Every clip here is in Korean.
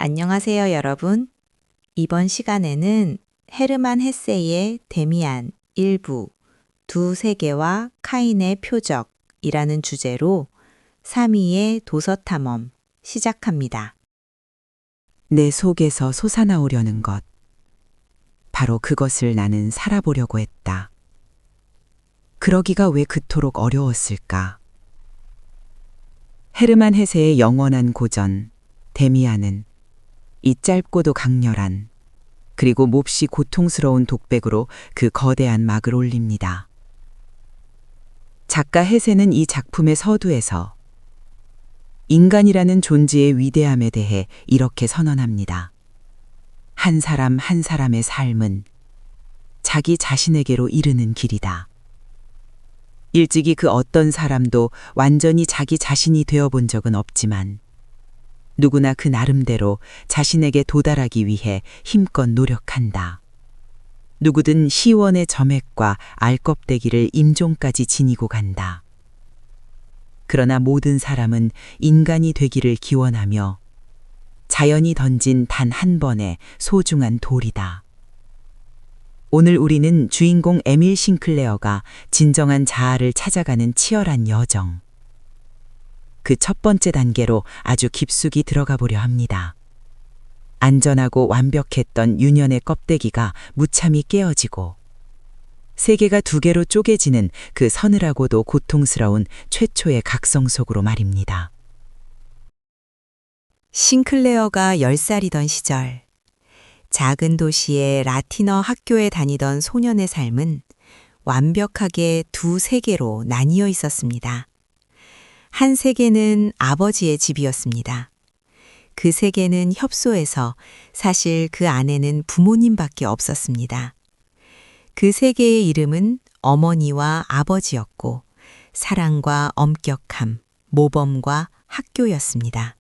안녕하세요, 여러분. 이번 시간에는 헤르만 헤세의 데미안 일부, 두 세계와 카인의 표적이라는 주제로 3위의 도서탐험 시작합니다. 내 속에서 솟아나오려는 것. 바로 그것을 나는 살아보려고 했다. 그러기가 왜 그토록 어려웠을까? 헤르만 헤세의 영원한 고전, 데미안은 이 짧고도 강렬한 그리고 몹시 고통스러운 독백으로 그 거대한 막을 올립니다. 작가 헤세는 이 작품의 서두에서 인간이라는 존재의 위대함에 대해 이렇게 선언합니다. 한 사람 한 사람의 삶은 자기 자신에게로 이르는 길이다. 일찍이 그 어떤 사람도 완전히 자기 자신이 되어본 적은 없지만 누구나 그 나름대로 자신에게 도달하기 위해 힘껏 노력한다. 누구든 시원의 점액과 알껍데기를 임종까지 지니고 간다. 그러나 모든 사람은 인간이 되기를 기원하며 자연이 던진 단 한 번의 소중한 돌이다. 오늘 우리는 주인공 에밀 싱클레어가 진정한 자아를 찾아가는 치열한 여정. 그 첫 번째 단계로 아주 깊숙이 들어가 보려 합니다. 안전하고 완벽했던 유년의 껍데기가 무참히 깨어지고 세계가 두 개로 쪼개지는 그 서늘하고도 고통스러운 최초의 각성 속으로 말입니다. 싱클레어가 10살이던 시절, 작은 도시의 라틴어 학교에 다니던 소년의 삶은 완벽하게 두 세계로 나뉘어 있었습니다. 한 세계는 아버지의 집이었습니다. 그 세계는 협소해서 사실 그 안에는 부모님밖에 없었습니다. 그 세계의 이름은 어머니와 아버지였고 사랑과 엄격함, 모범과 학교였습니다.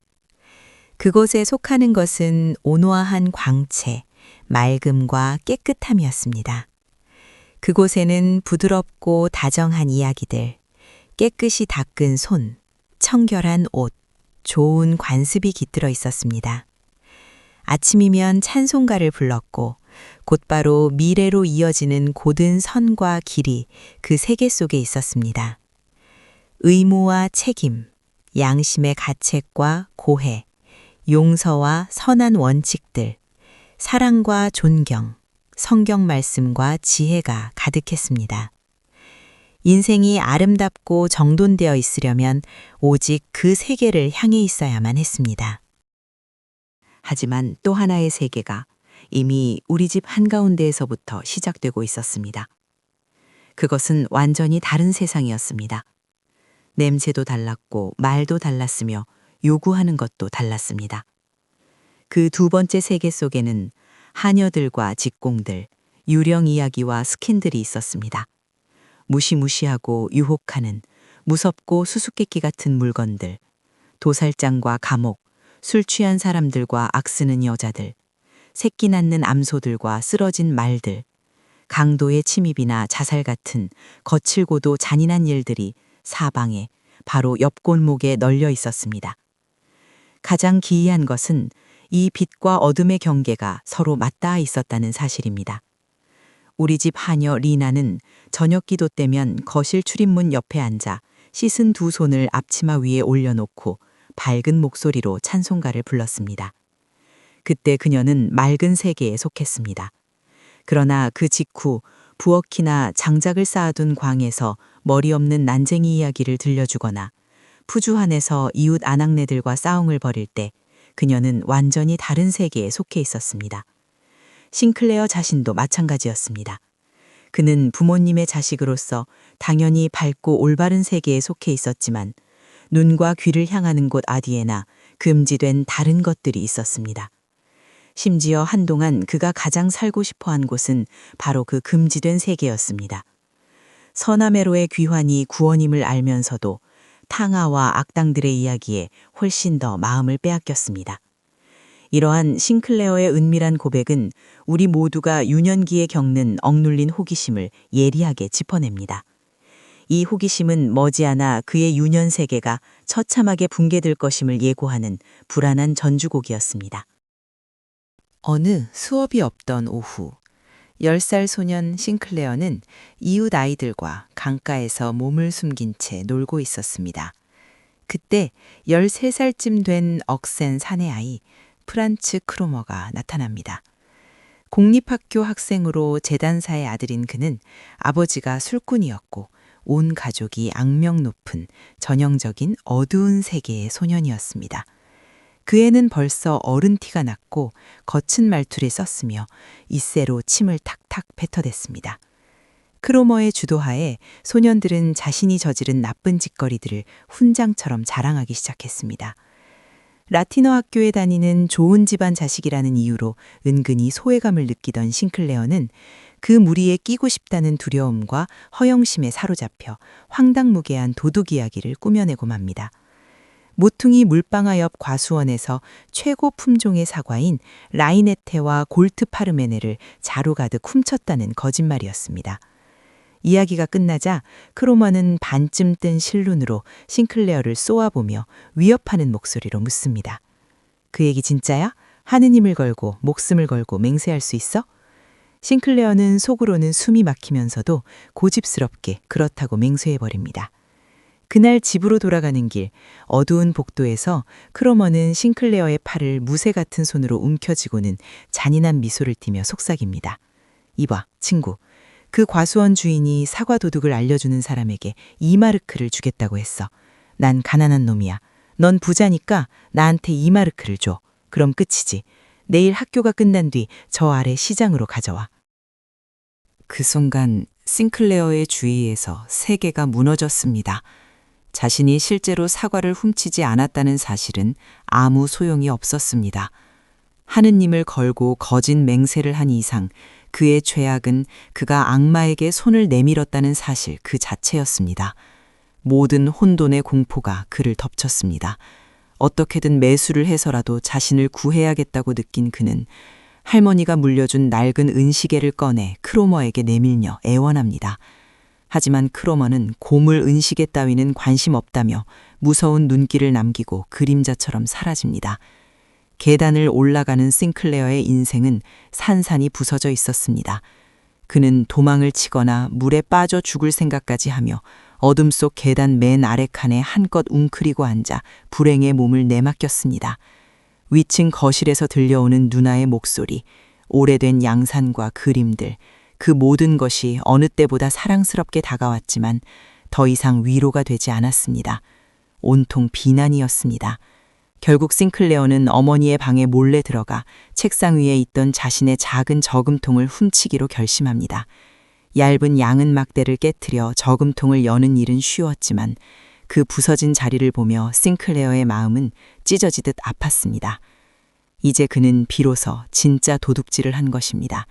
그곳에 속하는 것은 온화한 광채, 맑음과 깨끗함이었습니다. 그곳에는 부드럽고 다정한 이야기들, 깨끗이 닦은 손, 청결한 옷, 좋은 관습이 깃들어 있었습니다. 아침이면 찬송가를 불렀고 곧바로 미래로 이어지는 고든 선과 길이 그 세계 속에 있었습니다. 의무와 책임, 양심의 가책과 고해, 용서와 선한 원칙들, 사랑과 존경, 성경 말씀과 지혜가 가득했습니다. 인생이 아름답고 정돈되어 있으려면 오직 그 세계를 향해 있어야만 했습니다. 하지만 또 하나의 세계가 이미 우리 집 한가운데에서부터 시작되고 있었습니다. 그것은 완전히 다른 세상이었습니다. 냄새도 달랐고 말도 달랐으며 요구하는 것도 달랐습니다. 그 두 번째 세계 속에는 하녀들과 직공들, 유령 이야기와 스캔들이 있었습니다. 무시무시하고 유혹하는 무섭고 수수께끼 같은 물건들, 도살장과 감옥, 술 취한 사람들과 악쓰는 여자들, 새끼 낳는 암소들과 쓰러진 말들, 강도의 침입이나 자살 같은 거칠고도 잔인한 일들이 사방에 바로 옆 골목에 널려 있었습니다. 가장 기이한 것은 이 빛과 어둠의 경계가 서로 맞닿아 있었다는 사실입니다. 우리 집 하녀 리나는 저녁 기도 때면 거실 출입문 옆에 앉아 씻은 두 손을 앞치마 위에 올려놓고 밝은 목소리로 찬송가를 불렀습니다. 그때 그녀는 맑은 세계에 속했습니다. 그러나 그 직후 부엌이나 장작을 쌓아둔 광에서 머리 없는 난쟁이 이야기를 들려주거나 푸주한에서 이웃 아낙네들과 싸움을 벌일 때 그녀는 완전히 다른 세계에 속해 있었습니다. 싱클레어 자신도 마찬가지였습니다. 그는 부모님의 자식으로서 당연히 밝고 올바른 세계에 속해 있었지만 눈과 귀를 향하는 곳 어디에나 금지된 다른 것들이 있었습니다. 심지어 한동안 그가 가장 살고 싶어한 곳은 바로 그 금지된 세계였습니다. 서나메로의 귀환이 구원임을 알면서도 탕아와 악당들의 이야기에 훨씬 더 마음을 빼앗겼습니다. 이러한 싱클레어의 은밀한 고백은 우리 모두가 유년기에 겪는 억눌린 호기심을 예리하게 짚어냅니다. 이 호기심은 머지않아 그의 유년 세계가 처참하게 붕괴될 것임을 예고하는 불안한 전주곡이었습니다. 어느 수업이 없던 오후, 10살 소년 싱클레어는 이웃 아이들과 강가에서 몸을 숨긴 채 놀고 있었습니다. 그때 13살쯤 된 억센 사내 아이 프란츠 크로머가 나타납니다. 공립학교 학생으로 재단사의 아들인 그는 아버지가 술꾼이었고 온 가족이 악명 높은 전형적인 어두운 세계의 소년이었습니다. 그 애는 벌써 어른 티가 났고 거친 말투를 썼으며 이새로 침을 탁탁 뱉어댔습니다. 크로머의 주도하에 소년들은 자신이 저지른 나쁜 짓거리들을 훈장처럼 자랑하기 시작했습니다. 라틴어 학교에 다니는 좋은 집안 자식이라는 이유로 은근히 소외감을 느끼던 싱클레어는 그 무리에 끼고 싶다는 두려움과 허영심에 사로잡혀 황당무계한 도둑 이야기를 꾸며내고 맙니다. 모퉁이 물방아 옆 과수원에서 최고 품종의 사과인 라이네테와 골트 파르메네를 자루 가득 훔쳤다는 거짓말이었습니다. 이야기가 끝나자 크로머는 반쯤 뜬 실눈으로 싱클레어를 쏘아보며 위협하는 목소리로 묻습니다. 그 얘기 진짜야? 하느님을 걸고 목숨을 걸고 맹세할 수 있어? 싱클레어는 속으로는 숨이 막히면서도 고집스럽게 그렇다고 맹세해버립니다. 그날 집으로 돌아가는 길, 어두운 복도에서 크로머는 싱클레어의 팔을 무쇠 같은 손으로 움켜쥐고는 잔인한 미소를 띠며 속삭입니다. 이봐, 친구. 그 과수원 주인이 사과 도둑을 알려주는 사람에게 2마르크를 주겠다고 했어. 난 가난한 놈이야. 넌 부자니까 나한테 2마르크를 줘. 그럼 끝이지. 내일 학교가 끝난 뒤 저 아래 시장으로 가져와. 그 순간 싱클레어의 주위에서 세계가 무너졌습니다. 자신이 실제로 사과를 훔치지 않았다는 사실은 아무 소용이 없었습니다. 하느님을 걸고 거짓 맹세를 한 이상 그의 죄악은 그가 악마에게 손을 내밀었다는 사실 그 자체였습니다. 모든 혼돈의 공포가 그를 덮쳤습니다. 어떻게든 매수를 해서라도 자신을 구해야겠다고 느낀 그는 할머니가 물려준 낡은 은시계를 꺼내 크로머에게 내밀며 애원합니다. 하지만 크로머는 고물 은시계 따위는 관심 없다며 무서운 눈길을 남기고 그림자처럼 사라집니다. 계단을 올라가는 싱클레어의 인생은 산산이 부서져 있었습니다. 그는 도망을 치거나 물에 빠져 죽을 생각까지 하며 어둠 속 계단 맨 아래 칸에 한껏 웅크리고 앉아 불행의 몸을 내맡겼습니다. 위층 거실에서 들려오는 누나의 목소리, 오래된 양산과 그림들, 그 모든 것이 어느 때보다 사랑스럽게 다가왔지만 더 이상 위로가 되지 않았습니다. 온통 비난이었습니다. 결국 싱클레어는 어머니의 방에 몰래 들어가 책상 위에 있던 자신의 작은 저금통을 훔치기로 결심합니다. 얇은 양은 막대를 깨트려 저금통을 여는 일은 쉬웠지만 그 부서진 자리를 보며 싱클레어의 마음은 찢어지듯 아팠습니다. 이제 그는 비로소 진짜 도둑질을 한 것입니다.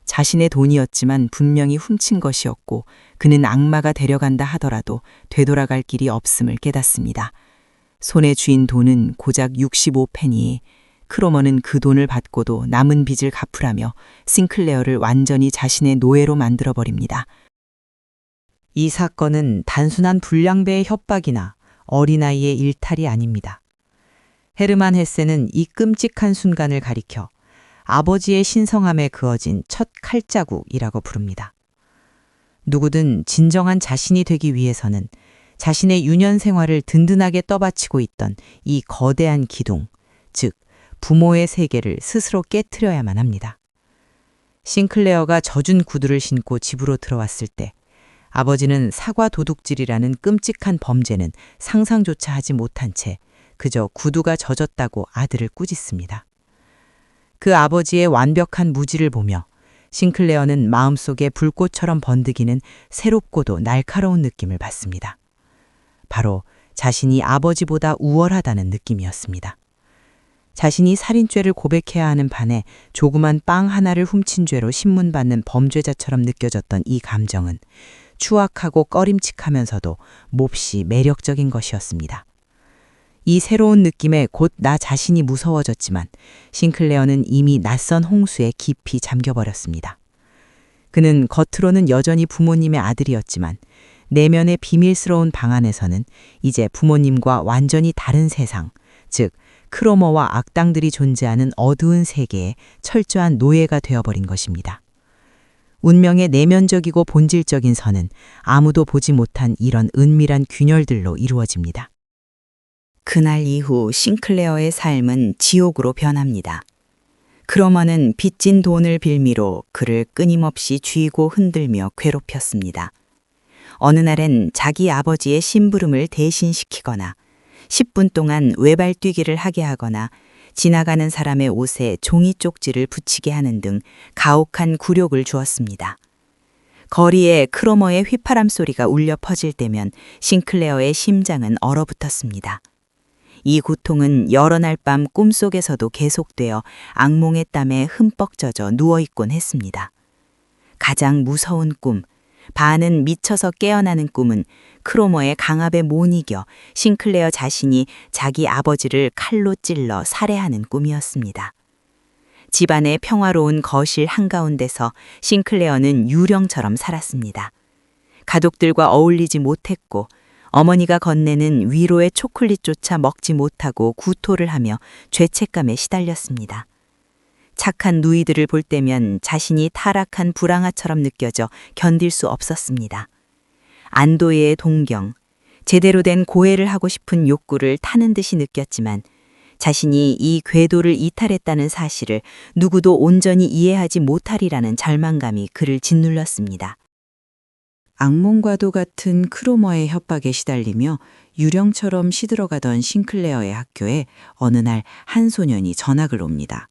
자신의 돈이었지만 분명히 훔친 것이었고 그는 악마가 데려간다 하더라도 되돌아갈 길이 없음을 깨닫습니다. 손에 쥐인 돈은 고작 65페니. 크로머는 그 돈을 받고도 남은 빚을 갚으라며 싱클레어를 완전히 자신의 노예로 만들어버립니다. 이 사건은 단순한 불량배의 협박이나 어린아이의 일탈이 아닙니다. 헤르만 헤세는 이 끔찍한 순간을 가리켜 아버지의 신성함에 그어진 첫 칼자국이라고 부릅니다. 누구든 진정한 자신이 되기 위해서는 자신의 유년 생활을 든든하게 떠받치고 있던 이 거대한 기둥, 즉 부모의 세계를 스스로 깨트려야만 합니다. 싱클레어가 젖은 구두를 신고 집으로 들어왔을 때 아버지는 사과 도둑질이라는 끔찍한 범죄는 상상조차 하지 못한 채 그저 구두가 젖었다고 아들을 꾸짖습니다. 그 아버지의 완벽한 무지를 보며 싱클레어는 마음속에 불꽃처럼 번득이는 새롭고도 날카로운 느낌을 받습니다. 바로 자신이 아버지보다 우월하다는 느낌이었습니다. 자신이 살인죄를 고백해야 하는 판에 조그만 빵 하나를 훔친 죄로 신문받는 범죄자처럼 느껴졌던 이 감정은 추악하고 꺼림칙하면서도 몹시 매력적인 것이었습니다. 이 새로운 느낌에 곧 나 자신이 무서워졌지만 싱클레어는 이미 낯선 홍수에 깊이 잠겨버렸습니다. 그는 겉으로는 여전히 부모님의 아들이었지만 내면의 비밀스러운 방 안에서는 이제 부모님과 완전히 다른 세상, 즉 크로머와 악당들이 존재하는 어두운 세계의 철저한 노예가 되어버린 것입니다. 운명의 내면적이고 본질적인 선은 아무도 보지 못한 이런 은밀한 균열들로 이루어집니다. 그날 이후 싱클레어의 삶은 지옥으로 변합니다. 크로머는 빚진 돈을 빌미로 그를 끊임없이 쥐고 흔들며 괴롭혔습니다. 어느 날엔 자기 아버지의 심부름을 대신시키거나 10분 동안 외발뛰기를 하게 하거나 지나가는 사람의 옷에 종이 쪽지를 붙이게 하는 등 가혹한 굴욕을 주었습니다. 거리에 크로머의 휘파람 소리가 울려 퍼질 때면 싱클레어의 심장은 얼어붙었습니다. 이 고통은 여러 날 밤 꿈속에서도 계속되어 악몽의 땀에 흠뻑 젖어 누워있곤 했습니다. 가장 무서운 꿈, 반은 미쳐서 깨어나는 꿈은 크로머의 강압에 못 이겨 싱클레어 자신이 자기 아버지를 칼로 찔러 살해하는 꿈이었습니다. 집안의 평화로운 거실 한가운데서 싱클레어는 유령처럼 살았습니다. 가족들과 어울리지 못했고 어머니가 건네는 위로의 초콜릿조차 먹지 못하고 구토를 하며 죄책감에 시달렸습니다. 착한 누이들을 볼 때면 자신이 타락한 불황아처럼 느껴져 견딜 수 없었습니다. 안도의 동경, 제대로 된 고해를 하고 싶은 욕구를 타는 듯이 느꼈지만 자신이 이 궤도를 이탈했다는 사실을 누구도 온전히 이해하지 못하리라는 절망감이 그를 짓눌렀습니다. 악몽과도 같은 크로머의 협박에 시달리며 유령처럼 시들어가던 싱클레어의 학교에 어느 날 한 소년이 전학을 옵니다.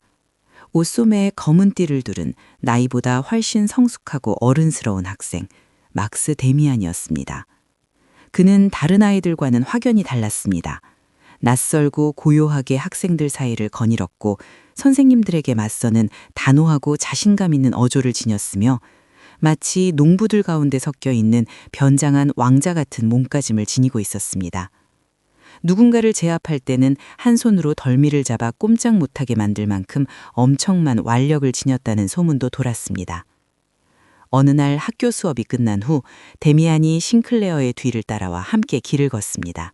옷소매에 검은 띠를 두른 나이보다 훨씬 성숙하고 어른스러운 학생, 막스 데미안이었습니다. 그는 다른 아이들과는 확연히 달랐습니다. 낯설고 고요하게 학생들 사이를 거닐었고 선생님들에게 맞서는 단호하고 자신감 있는 어조를 지녔으며 마치 농부들 가운데 섞여 있는 변장한 왕자 같은 몸가짐을 지니고 있었습니다. 누군가를 제압할 때는 한 손으로 덜미를 잡아 꼼짝 못하게 만들 만큼 엄청난 완력을 지녔다는 소문도 돌았습니다. 어느 날 학교 수업이 끝난 후 데미안이 싱클레어의 뒤를 따라와 함께 길을 걷습니다.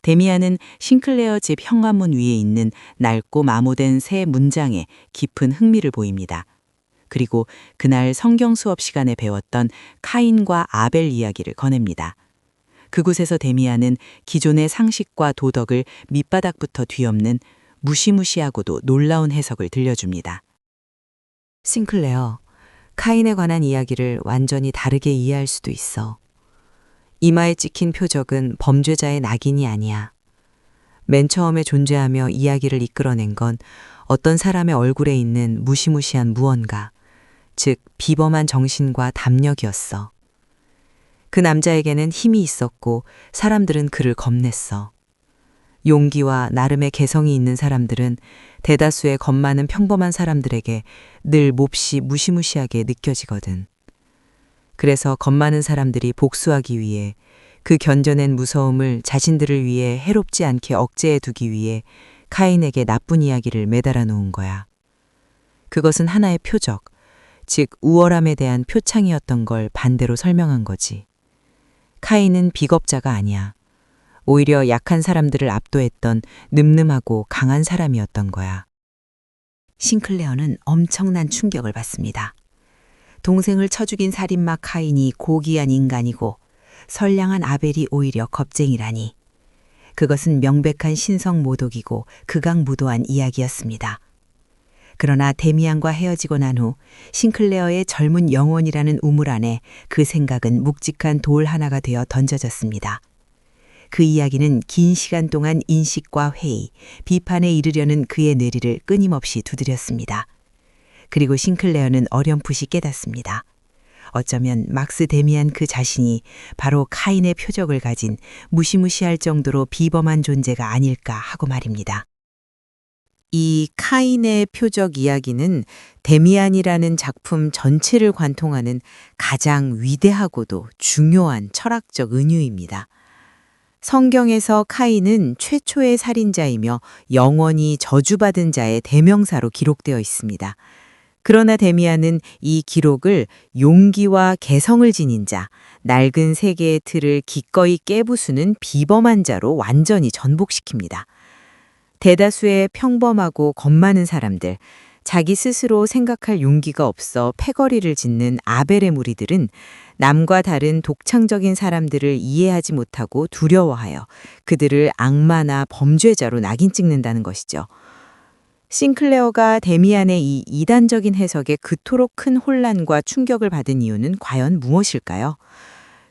데미안은 싱클레어 집 현관문 위에 있는 낡고 마모된 새 문장에 깊은 흥미를 보입니다. 그리고 그날 성경 수업 시간에 배웠던 카인과 아벨 이야기를 꺼냅니다. 그곳에서 데미안은 기존의 상식과 도덕을 밑바닥부터 뒤엎는 무시무시하고도 놀라운 해석을 들려줍니다. 싱클레어, 카인에 관한 이야기를 완전히 다르게 이해할 수도 있어. 이마에 찍힌 표적은 범죄자의 낙인이 아니야. 맨 처음에 존재하며 이야기를 이끌어낸 건 어떤 사람의 얼굴에 있는 무시무시한 무언가, 즉 비범한 정신과 담력이었어. 그 남자에게는 힘이 있었고 사람들은 그를 겁냈어. 용기와 나름의 개성이 있는 사람들은 대다수의 겁 많은 평범한 사람들에게 늘 몹시 무시무시하게 느껴지거든. 그래서 겁 많은 사람들이 복수하기 위해 그 견뎌낸 무서움을 자신들을 위해 해롭지 않게 억제해 두기 위해 카인에게 나쁜 이야기를 매달아 놓은 거야. 그것은 하나의 표적, 즉 우월함에 대한 표창이었던 걸 반대로 설명한 거지. 카인은 비겁자가 아니야. 오히려 약한 사람들을 압도했던 늠름하고 강한 사람이었던 거야. 싱클레어는 엄청난 충격을 받습니다. 동생을 쳐 죽인 살인마 카인이 고귀한 인간이고 선량한 아벨이 오히려 겁쟁이라니. 그것은 명백한 신성모독이고 극악무도한 이야기였습니다. 그러나 데미안과 헤어지고 난 후 싱클레어의 젊은 영혼이라는 우물 안에 그 생각은 묵직한 돌 하나가 되어 던져졌습니다. 그 이야기는 긴 시간 동안 인식과 회의, 비판에 이르려는 그의 뇌리를 끊임없이 두드렸습니다. 그리고 싱클레어는 어렴풋이 깨닫습니다. 어쩌면 막스 데미안 그 자신이 바로 카인의 표적을 가진 무시무시할 정도로 비범한 존재가 아닐까 하고 말입니다. 이 카인의 표적 이야기는 데미안이라는 작품 전체를 관통하는 가장 위대하고도 중요한 철학적 은유입니다. 성경에서 카인은 최초의 살인자이며 영원히 저주받은 자의 대명사로 기록되어 있습니다. 그러나 데미안은 이 기록을 용기와 개성을 지닌 자, 낡은 세계의 틀을 기꺼이 깨부수는 비범한 자로 완전히 전복시킵니다. 대다수의 평범하고 겁 많은 사람들, 자기 스스로 생각할 용기가 없어 패거리를 짓는 아벨의 무리들은 남과 다른 독창적인 사람들을 이해하지 못하고 두려워하여 그들을 악마나 범죄자로 낙인 찍는다는 것이죠. 싱클레어가 데미안의 이 이단적인 해석에 그토록 큰 혼란과 충격을 받은 이유는 과연 무엇일까요?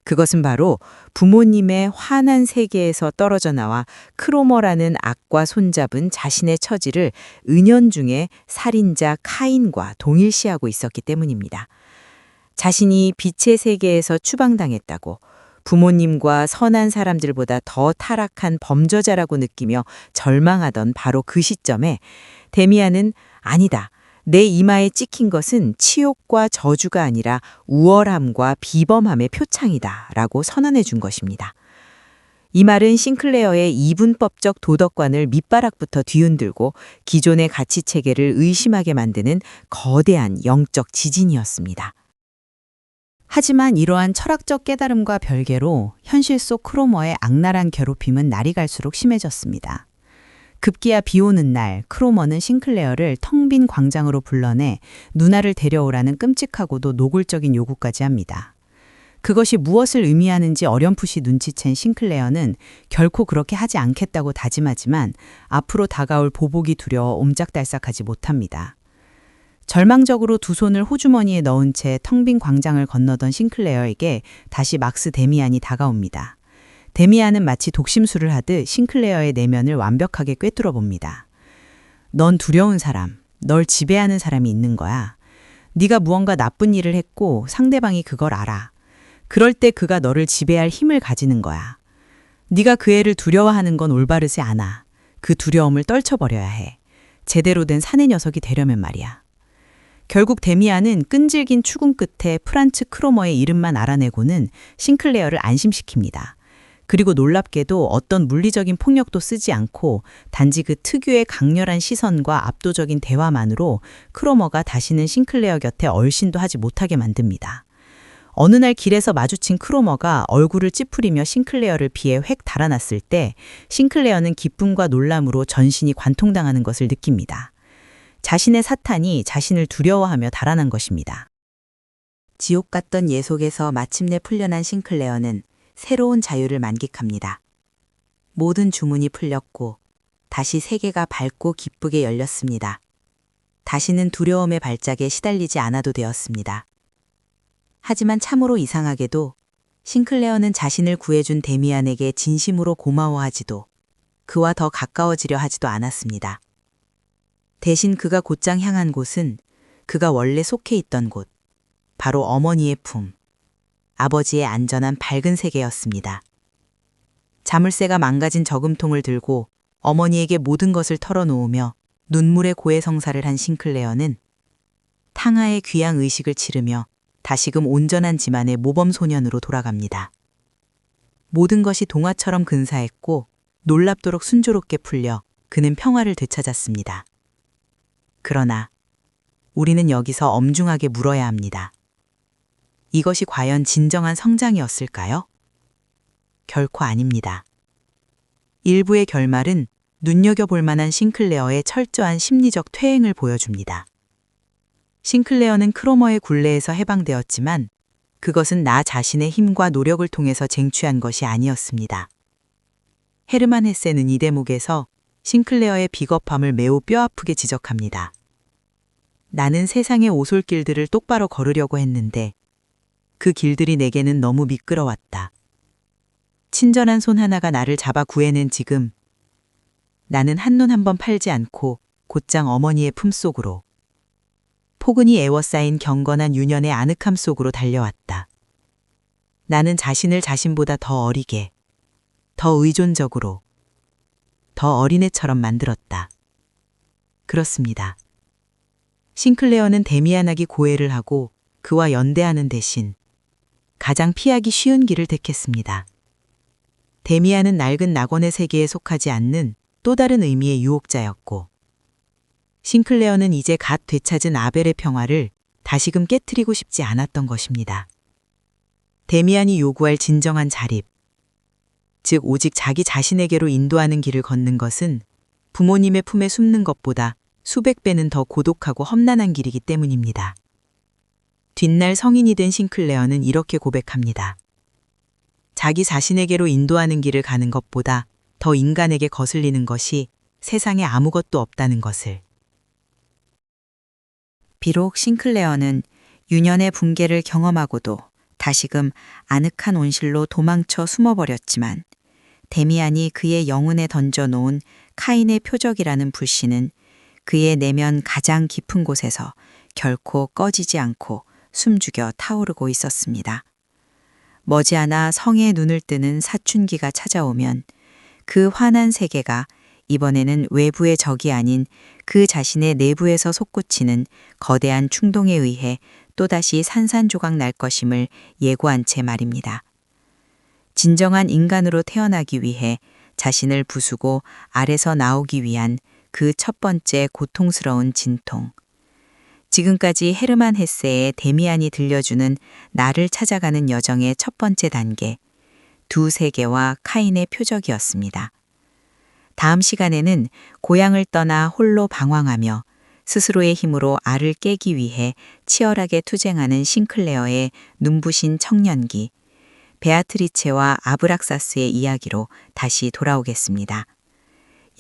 그것은 바로 부모님의 환한 세계에서 떨어져 나와 크로머라는 악과 손잡은 자신의 처지를 은연중에 살인자 카인과 동일시하고 있었기 때문입니다. 자신이 빛의 세계에서 추방당했다고 부모님과 선한 사람들보다 더 타락한 범죄자라고 느끼며 절망하던 바로 그 시점에 데미안은 아니다. 내 이마에 찍힌 것은 치욕과 저주가 아니라 우월함과 비범함의 표창이다 라고 선언해 준 것입니다. 이 말은 싱클레어의 이분법적 도덕관을 밑바닥부터 뒤흔들고 기존의 가치체계를 의심하게 만드는 거대한 영적 지진이었습니다. 하지만 이러한 철학적 깨달음과 별개로 현실 속 크로머의 악랄한 괴롭힘은 날이 갈수록 심해졌습니다. 급기야 비 오는 날 크로머는 싱클레어를 텅 빈 광장으로 불러내 누나를 데려오라는 끔찍하고도 노골적인 요구까지 합니다. 그것이 무엇을 의미하는지 어렴풋이 눈치챈 싱클레어는 결코 그렇게 하지 않겠다고 다짐하지만 앞으로 다가올 보복이 두려워 옴짝달싹하지 못합니다. 절망적으로 두 손을 호주머니에 넣은 채 텅 빈 광장을 건너던 싱클레어에게 다시 막스 데미안이 다가옵니다. 데미안은 마치 독심술을 하듯 싱클레어의 내면을 완벽하게 꿰뚫어 봅니다. 넌 두려운 사람, 널 지배하는 사람이 있는 거야. 네가 무언가 나쁜 일을 했고 상대방이 그걸 알아. 그럴 때 그가 너를 지배할 힘을 가지는 거야. 네가 그 애를 두려워하는 건 올바르지 않아. 그 두려움을 떨쳐버려야 해. 제대로 된 사내 녀석이 되려면 말이야. 결국 데미안은 끈질긴 추궁 끝에 프란츠 크로머의 이름만 알아내고는 싱클레어를 안심시킵니다. 그리고 놀랍게도 어떤 물리적인 폭력도 쓰지 않고 단지 그 특유의 강렬한 시선과 압도적인 대화만으로 크로머가 다시는 싱클레어 곁에 얼씬도 하지 못하게 만듭니다. 어느 날 길에서 마주친 크로머가 얼굴을 찌푸리며 싱클레어를 피해 획 달아났을 때 싱클레어는 기쁨과 놀람으로 전신이 관통당하는 것을 느낍니다. 자신의 사탄이 자신을 두려워하며 달아난 것입니다. 지옥 같던 예 속에서 마침내 풀려난 싱클레어는 새로운 자유를 만끽합니다. 모든 주문이 풀렸고 다시 세계가 밝고 기쁘게 열렸습니다. 다시는 두려움의 발작에 시달리지 않아도 되었습니다. 하지만 참으로 이상하게도 싱클레어는 자신을 구해준 데미안에게 진심으로 고마워하지도 그와 더 가까워지려 하지도 않았습니다. 대신 그가 곧장 향한 곳은 그가 원래 속해 있던 곳, 바로 어머니의 품, 아버지의 안전한 밝은 세계였습니다. 자물쇠가 망가진 저금통을 들고 어머니에게 모든 것을 털어놓으며 눈물의 고해성사를 한 싱클레어는 탕하의 귀양 의식을 치르며 다시금 온전한 지만의 모범 소년으로 돌아갑니다. 모든 것이 동화처럼 근사했고 놀랍도록 순조롭게 풀려 그는 평화를 되찾았습니다. 그러나 우리는 여기서 엄중하게 물어야 합니다. 이것이 과연 진정한 성장이었을까요? 결코 아닙니다. 일부의 결말은 눈여겨볼 만한 싱클레어의 철저한 심리적 퇴행을 보여줍니다. 싱클레어는 크로머의 굴레에서 해방되었지만 그것은 나 자신의 힘과 노력을 통해서 쟁취한 것이 아니었습니다. 헤르만 헤세는 이 대목에서 싱클레어의 비겁함을 매우 뼈아프게 지적합니다. 나는 세상의 오솔길들을 똑바로 걸으려고 했는데 그 길들이 내게는 너무 미끄러웠다. 친절한 손 하나가 나를 잡아 구해낸 지금 나는 한눈 한번 팔지 않고 곧장 어머니의 품속으로 포근히 애워싸인 경건한 유년의 아늑함 속으로 달려왔다. 나는 자신을 자신보다 더 어리게, 더 의존적으로, 더 어린애처럼 만들었다. 그렇습니다. 싱클레어는 데미안에게 고해를 하고 그와 연대하는 대신 가장 피하기 쉬운 길을 택했습니다. 데미안은 낡은 낙원의 세계에 속하지 않는 또 다른 의미의 유혹자였고 싱클레어는 이제 갓 되찾은 아벨의 평화를 다시금 깨트리고 싶지 않았던 것입니다. 데미안이 요구할 진정한 자립, 즉 오직 자기 자신에게로 인도하는 길을 걷는 것은 부모님의 품에 숨는 것보다 수백 배는 더 고독하고 험난한 길이기 때문입니다. 뒷날 성인이 된 싱클레어는 이렇게 고백합니다. 자기 자신에게로 인도하는 길을 가는 것보다 더 인간에게 거슬리는 것이 세상에 아무것도 없다는 것을. 비록 싱클레어는 유년의 붕괴를 경험하고도 다시금 아늑한 온실로 도망쳐 숨어버렸지만 데미안이 그의 영혼에 던져놓은 카인의 표적이라는 불씨는 그의 내면 가장 깊은 곳에서 결코 꺼지지 않고 숨죽여 타오르고 있었습니다. 머지않아 성에 눈을 뜨는 사춘기가 찾아오면 그 환한 세계가 이번에는 외부의 적이 아닌 그 자신의 내부에서 솟구치는 거대한 충동에 의해 또다시 산산조각 날 것임을 예고한 채 말입니다. 진정한 인간으로 태어나기 위해 자신을 부수고 알에서 나오기 위한 그 첫 번째 고통스러운 진통. 지금까지 헤르만 헤세의 데미안이 들려주는 나를 찾아가는 여정의 첫 번째 단계, 두 세계와 카인의 표적이었습니다. 다음 시간에는 고향을 떠나 홀로 방황하며 스스로의 힘으로 알을 깨기 위해 치열하게 투쟁하는 싱클레어의 눈부신 청년기, 베아트리체와 아브락사스의 이야기로 다시 돌아오겠습니다.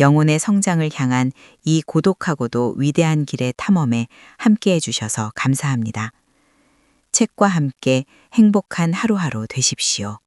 영혼의 성장을 향한 이 고독하고도 위대한 길의 탐험에 함께해 주셔서 감사합니다. 책과 함께 행복한 하루하루 되십시오.